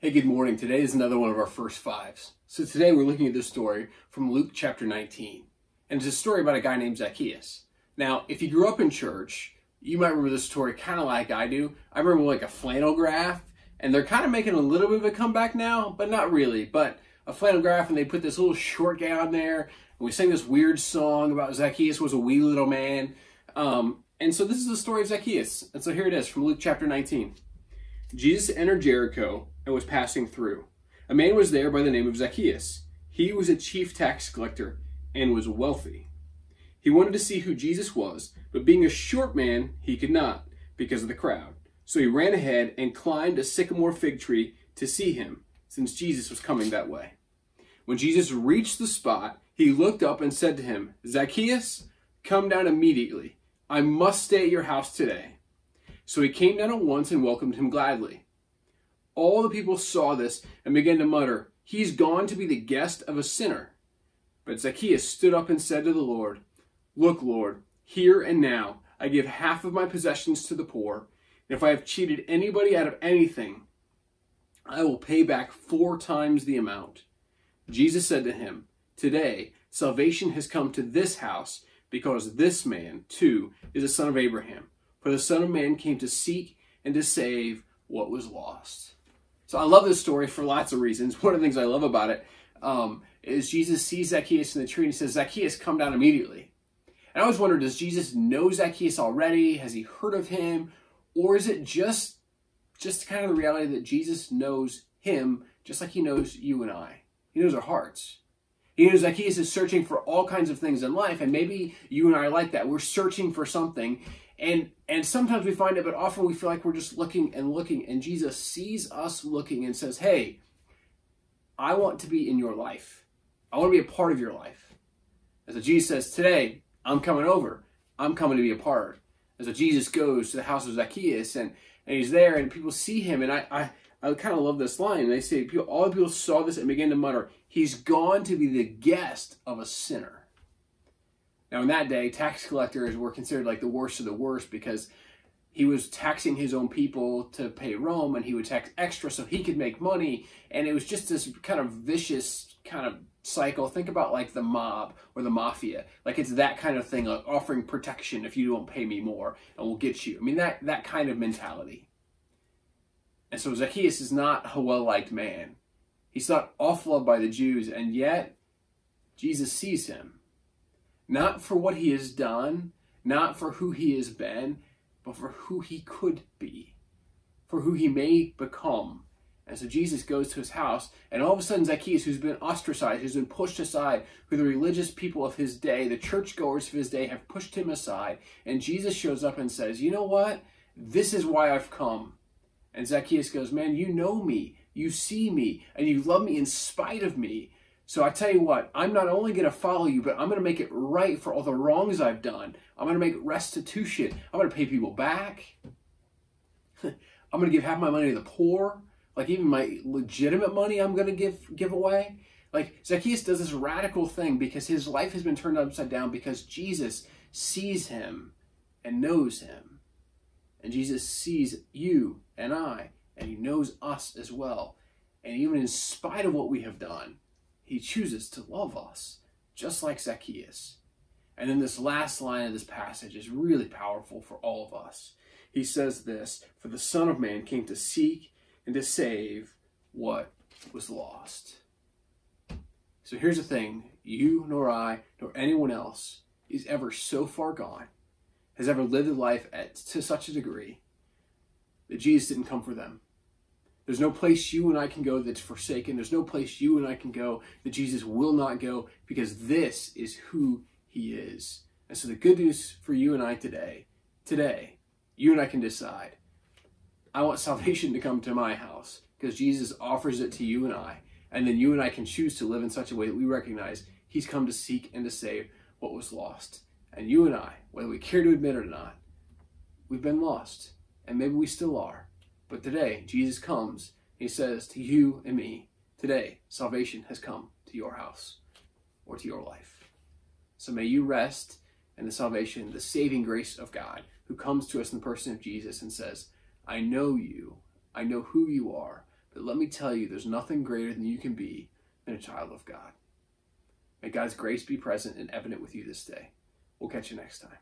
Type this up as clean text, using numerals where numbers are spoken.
Hey, good morning. Today is another one of our first fives. So today we're looking at this story from Luke chapter 19. And it's a story about a guy named Zacchaeus. Now, if you grew up in church, you might remember this story kind of like I do. I remember like a flannel graph, and they're kind of making a little bit of a comeback now, but not really. But a flannel graph, and they put this little short guy on there, and we sing this weird song about Zacchaeus was a wee little man. And so this is the story of Zacchaeus. And so here it is from Luke chapter 19. Jesus entered Jericho and was passing through. A man was there by the name of Zacchaeus. He was a chief tax collector and was wealthy. He wanted to see who Jesus was, but being a short man, he could not because of the crowd. So he ran ahead and climbed a sycamore fig tree to see him, since Jesus was coming that way. When Jesus reached the spot, he looked up and said to him, "Zacchaeus, come down immediately. I must stay at your house today." So he came down at once and welcomed him gladly. All the people saw this and began to mutter, "He's gone to be the guest of a sinner." But Zacchaeus stood up and said to the Lord, "Look, Lord, here and now I give half of my possessions to the poor, and if I have cheated anybody out of anything, I will pay back 4 times the amount." Jesus said to him, "Today salvation has come to this house, because this man, too, is a son of Abraham. For the Son of Man came to seek and to save what was lost." So I love this story for lots of reasons. One of the things I love about it is Jesus sees Zacchaeus in the tree and he says, "Zacchaeus, come down immediately." And I always wonder, does Jesus know Zacchaeus already? Has he heard of him? Or is it just kind of the reality that Jesus knows him just like he knows you and I? He knows our hearts. He knows Zacchaeus is searching for all kinds of things in life, and maybe you and I are like that. We're searching for something, and sometimes we find it, but often we feel like we're just looking, and Jesus sees us looking and says, "Hey, I want to be in your life. I want to be a part of your life." And so Jesus says, "Today, I'm coming over. I'm coming to be a part." And so Jesus goes to the house of Zacchaeus, and he's there, and people see him, and I kind of love this line. They say, all the people saw this and began to mutter, "He's gone to be the guest of a sinner." Now, in that day, tax collectors were considered like the worst of the worst because he was taxing his own people to pay Rome, and he would tax extra so he could make money. And it was just this kind of vicious kind of cycle. Think about like the mob or the mafia. Like it's that kind of thing, like offering protection if you don't pay me more and we'll get you. I mean, that kind of mentality. And so Zacchaeus is not a well-liked man. He's not awful loved by the Jews, and yet Jesus sees him. Not for what he has done, not for who he has been, but for who he could be, for who he may become. And so Jesus goes to his house, and all of a sudden Zacchaeus, who's been ostracized, who's been pushed aside, who the religious people of his day, the churchgoers of his day, have pushed him aside, and Jesus shows up and says, "You know what? This is why I've come." And Zacchaeus goes, "Man, you know me, you see me, and you love me in spite of me. So I tell you what, I'm not only going to follow you, but I'm going to make it right for all the wrongs I've done. I'm going to make restitution. I'm going to pay people back. I'm going to give half my money to the poor. Like even my legitimate money I'm going to give away." Like Zacchaeus does this radical thing because his life has been turned upside down because Jesus sees him and knows him. And Jesus sees you and I, and he knows us as well. And even in spite of what we have done, he chooses to love us, just like Zacchaeus. And then this last line of this passage is really powerful for all of us. He says this, "For the Son of Man came to seek and to save what was lost." So here's the thing. You nor I nor anyone else is ever so far gone, has ever lived a life to such a degree that Jesus didn't come for them. There's no place you and I can go that's forsaken. There's no place you and I can go that Jesus will not go, because this is who he is. And so the good news for you and I today, you and I can decide, I want salvation to come to my house because Jesus offers it to you and I. And then you and I can choose to live in such a way that we recognize he's come to seek and to save what was lost. And you and I, whether we care to admit it or not, we've been lost. And maybe we still are. But today, Jesus comes, he says to you and me, today, salvation has come to your house or to your life. So may you rest in the salvation, the saving grace of God, who comes to us in the person of Jesus and says, "I know you, I know who you are, But let me tell you, there's nothing greater than you can be than a child of God. May God's grace be present and evident with you this day. We'll catch you next time.